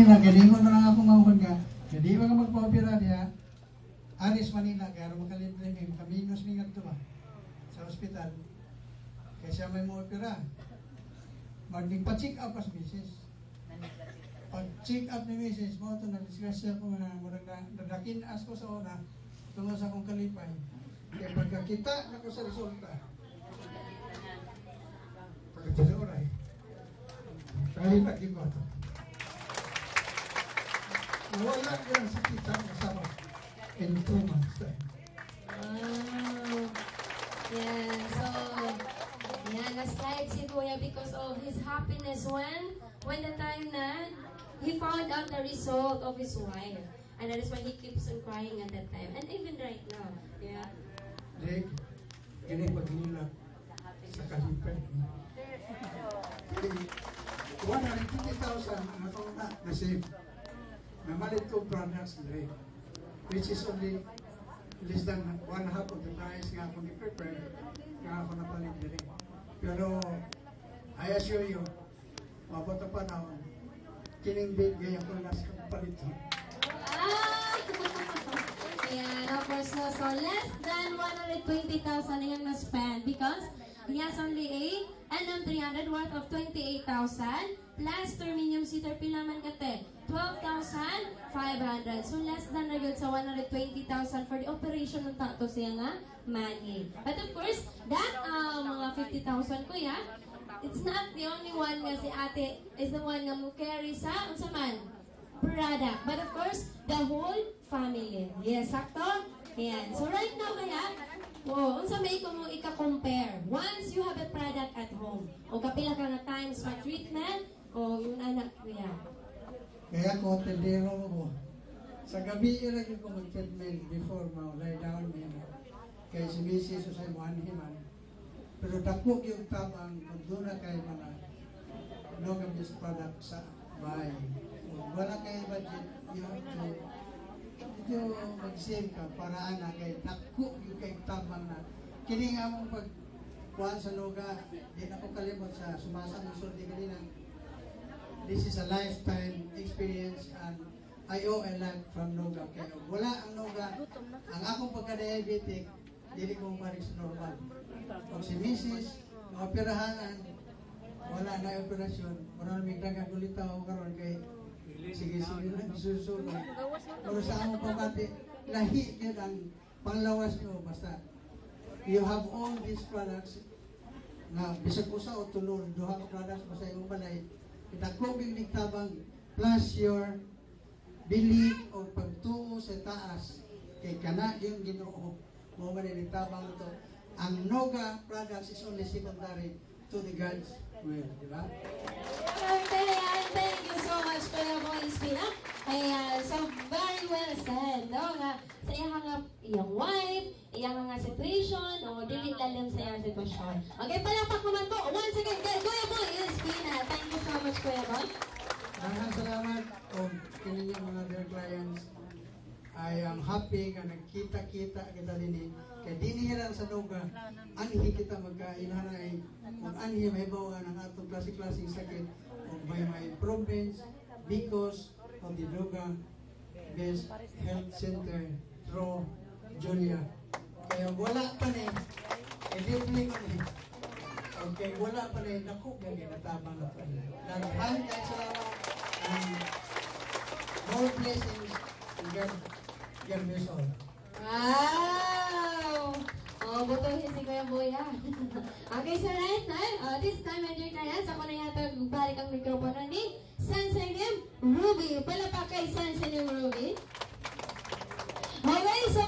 Manila, galingon na lang ako mahukod ka. Hindi ba ka magpa-opera niya? Aris Manila, kaya makalibre may makaminos may nga ba sa ospital. Kaya siya may mo-opera. Magpa-check up as misis. Pag-check up ni misis, mo ito na-discuss ko na nadakin as ko sa una tungkol sa akong kalipay. Kaya pagkakita na ko sa resulta, pagkakita sa oray, kahit ko ito. Wala yung sakit sa kasama in 2 months time. Wow. Yeah, so, yeah, na-slide si Kuya because of his happiness when the time na he found out the result of his wife. And that is why he keeps on crying at that time. And even right now. Yeah. Jake, ganyan pag-inilap sa kalipay. 150,000 ang akong na-save. Namalit ko products Drake, which is only less than 1/2 of the price nga ako ni-prepare nga ako napalit Drake. Pero, I assure you, mabot na panahon, kining big gaya ko last kapalit. Ayan, of course, so less than 120,000 yung na-spend because he has only a NM300 worth of 28,000 plus terminium seater pilaman kate 12,500. So less than na yun sa 120,000 for the operation ng tato siya nga money. But of course, that mga 50,000 kuya, it's not the only one nga si ate is the one nga mo carry sa unsa man product. But of course, the whole family. Yes, sakto? Ayan. So right now kaya, unsa may ko mo ika-compare. Once you have a product at home, o kapila ka na times for treatment, o yung anak kuya. Kaya ko, tendero ko. Sa gabi, ilagay ko mag-treatment before ma-lie down niya. Kaya si Mrs. Usay mo anhiman. Pero dakok yung tabang kung doon na kayo mga no-gabis product sa bahay. Wala kayo budget, you have to medyo mag-save ka para anak kay dakok yung kayo tabang na kini nga mong pagkuhan sa loga, di na ko kalimot sa sumasang usul di kanina. This is a lifetime experience and I owe a lot from Noga. Kaya wala ang Noga, ang akong pagka-diabetic, dili kong parik sa normal. Pag si Mrs. maoperahanan, wala na operasyon, marami dagang kulitaw karon kay sige lang susunod. Pero sa among pamati, lahi yun ang panglawas nyo, basta you have all these products na bisag usa o tulol, duha ka products basta yung balay, itakobing nigtabang plus your belief o pagtuo sa taas kay kana yung Ginoo mo man nigtabang to. Ang Noga products is only secondary to the God's will, di ba? Thank you so much Kuya Boy Spina. So very well said. No? Nga, sa iyang wife, iyang nga situation, o dili lalim sa iyang sitwasyon. Okay, palapak naman po. Once again, Kuya Boy Spina. Thank you so much Kuya Boy. Maraming salamat kung kanilang mga dear clients. I am happy nga nagkita-kita kita din kay dinihiran sa Noga anhi kita magkailhanay kung anhi mahibaw ang atong klase-klaseng sakit o may improvements because of the Noga Best Health Center through Julia. Kaya wala pa ni i-dupli ko ni okay, wala pa ni naku kaya natabang na pa ni naghan kahit salamat and more blessings and God bless all. Wow! Oh, butuhin si Kuya Boy ha. Okay, so right now, this time and your clients, ako na yata balik ang mikropono ni Sansenim Ruby. Pala pa kay Sansenim Ruby. Okay, so